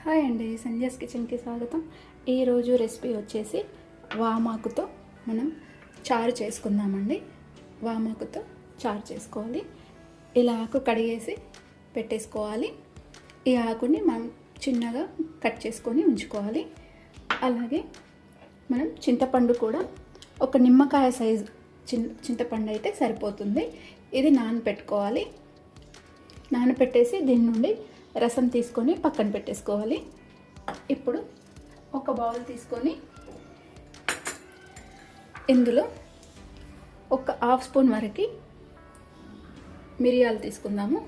Hi అండి, సంధ్యాస్ కిచెన్కి స్వాగతం. ఈరోజు రెసిపీ వచ్చేసి వామాకుతో మనం చారు చేసుకుందామండి. వామాకుతో చారు చేసుకోవాలి. ఇలా ఆకు కడిగేసి పెట్టేసుకోవాలి. ఈ ఆకుని మనం చిన్నగా కట్ చేసుకొని ఉంచుకోవాలి. అలాగే మనం చింతపండు కూడా ఒక నిమ్మకాయ సైజు చింతపండు అయితే సరిపోతుంది. ఇది నానబెట్టుకోవాలి. నానబెట్టేసి దీని నుండి రసం తీసుకొని పక్కన పెట్టేసుకోవాలి. ఇప్పుడు ఒక బౌల్ తీసుకొని ఇందులో ఒక హాఫ్ స్పూన్ వరకు మిరియాలు తీసుకుందాము.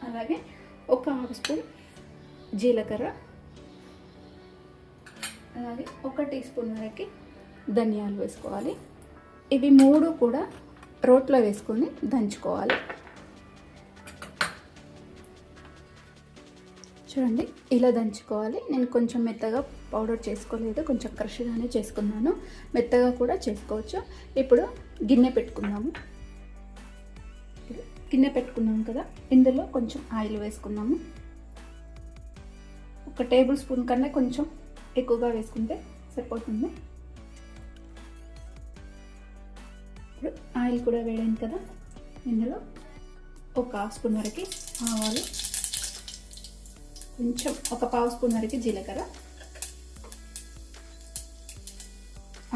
అలాగే ఒక హాఫ్ స్పూన్ జీలకర్ర, అలాగే ఒక టీ స్పూన్ వరకు ధనియాలు వేసుకోవాలి. ఇవి మూడు కూడా రోట్లో వేసుకొని దంచుకోవాలి. చూడండి, ఇలా దంచుకోవాలి. నేను కొంచెం మెత్తగా పౌడర్ చేసుకోలేదు, కొంచెం క్రష్గానే చేసుకున్నాను. మెత్తగా కూడా చేసుకోవచ్చు. ఇప్పుడు గిన్నె పెట్టుకున్నాము. కదా, ఇందులో కొంచెం ఆయిల్ వేసుకున్నాము. ఒక టేబుల్ స్పూన్ కన్నా కొంచెం ఎక్కువగా వేసుకుంటే సరిపోతుంది. ఇప్పుడు ఆయిల్ కూడా వేడింది కదా, ఇందులో ఒక హాఫ్ స్పూన్ వరకు ఆవాలు, కొంచెం ఒక పావు స్పూన్ వరకు జీలకర్ర.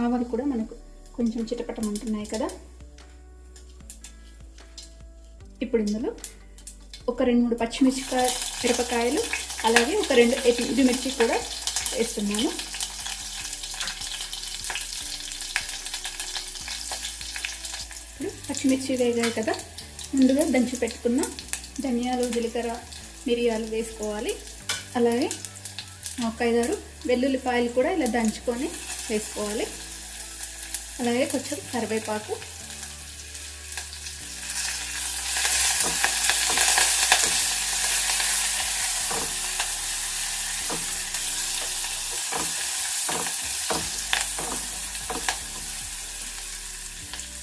ఆవాలు కూడా మనకు కొంచెం చిటపటమంటున్నాయి కదా. ఇప్పుడు ఇందులో ఒక 2-3 మిరపకాయలు, అలాగే ఒక 2 ఎండుమిర్చి కూడా వేస్తున్నాను. ఇప్పుడు పచ్చిమిర్చి వేగాయి కదా, ముందుగా దంచి పెట్టుకున్న ధనియాలు, జీలకర్ర, మిరియాలు వేసుకోవాలి. అలాగే ఒక 5-6 వెల్లుల్లిపాయలు కూడా ఇలా దంచుకొని వేసుకోవాలి. అలాగే కొంచెం కరివేపాకు,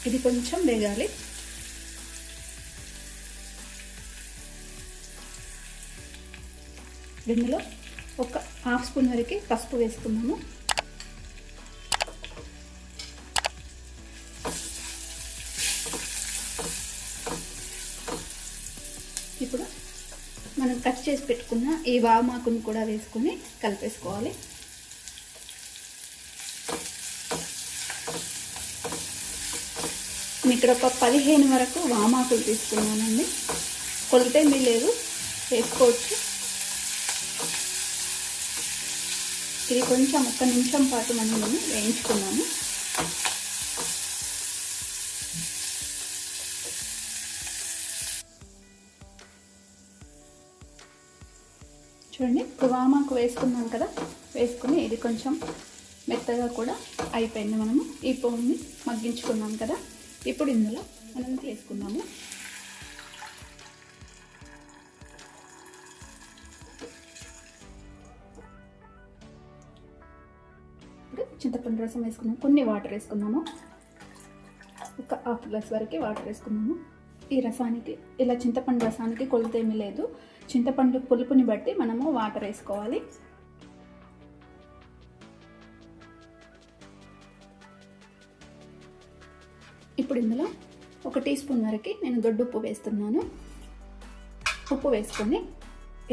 ఇది కొంచెం వేగాలి. ఇందులో ఒక హాఫ్ స్పూన్ వరకు పసుపు వేసుకున్నాము. ఇప్పుడు మనం కట్ చేసి పెట్టుకున్న ఈ వామాకుని కూడా వేసుకొని కలిపేసుకోవాలి. నేను ఇక్కడ ఒక 15 వరకు వామాకులు తీసుకున్నానండి. కొలతేమీ లేదు, వేసుకోవచ్చు. ఇది కొంచెం 1 నిమిషం పాటు మనం వేయించుకున్నాము. చూడండి, వామాకు వేసుకున్నాం కదా, వేసుకుని ఇది కొంచెం మెత్తగా కూడా అయిపోయింది. మనము ఈ పోన్ని మగ్గించుకున్నాం కదా. ఇప్పుడు ఇందులో మనం వేసుకున్నాము. చింతపండు రసం వేసుకున్నాము, కొన్ని వాటర్ వేసుకున్నాము. ఒక హాఫ్ గ్లాస్ వరకు వాటర్ వేసుకున్నాము. ఈ రసానికి, ఇలా చింతపండు రసానికి కొలత ఏమీ లేదు. చింతపండు పులుపుని బట్టి మనము వాటర్ వేసుకోవాలి. ఇప్పుడు ఇందులో ఒక టీ స్పూన్ వరకు నేను దొడ్డు ఉప్పు వేస్తున్నాను. ఉప్పు వేసుకొని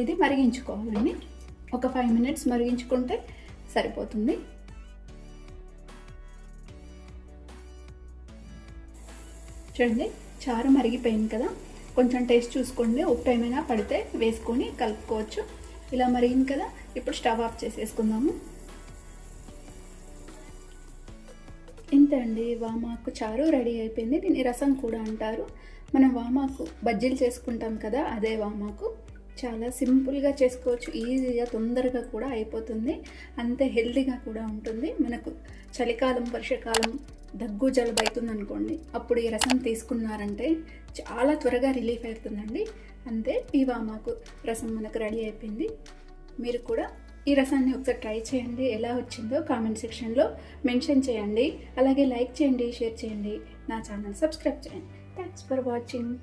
ఇది మరిగించుకోవాలండి. ఒక 5 మినిట్స్ మరిగించుకుంటే సరిపోతుంది. చూడండి, చారు మరిగిపోయింది కదా. కొంచెం టేస్ట్ చూసుకోండి, ఉప్పు ఏమైనా పడితే వేసుకొని కలుపుకోవచ్చు. ఇలా మరిగింది కదా, ఇప్పుడు స్టవ్ ఆఫ్ చేసేసుకుందాము. ఇంతే అండి, వామాకు చారు రెడీ అయిపోయింది. దీన్ని రసం కూడా అంటారు. మనం వామాకు బజ్జీలు చేసుకుంటాం కదా, అదే వామాకు. చాలా సింపుల్గా చేసుకోవచ్చు, ఈజీగా, తొందరగా కూడా అయిపోతుంది. అంతే హెల్తీగా కూడా ఉంటుంది. మనకు చలికాలం, వర్షాకాలం దగ్గు జలుబు అవుతుంది అనుకోండి, అప్పుడు ఈ రసం తీసుకున్నారంటే చాలా త్వరగా రిలీఫ్ అవుతుందండి. అంతే, ఈ వామాకు రసం మనకు రెడీ అయిపోయింది. మీరు కూడా ఈ రసాన్ని ఒకసారి ట్రై చేయండి. ఎలా వచ్చిందో కామెంట్ సెక్షన్లో మెన్షన్ చేయండి. అలాగే లైక్ చేయండి, షేర్ చేయండి, నా ఛానల్ సబ్స్క్రైబ్ చేయండి. Thanks for watching.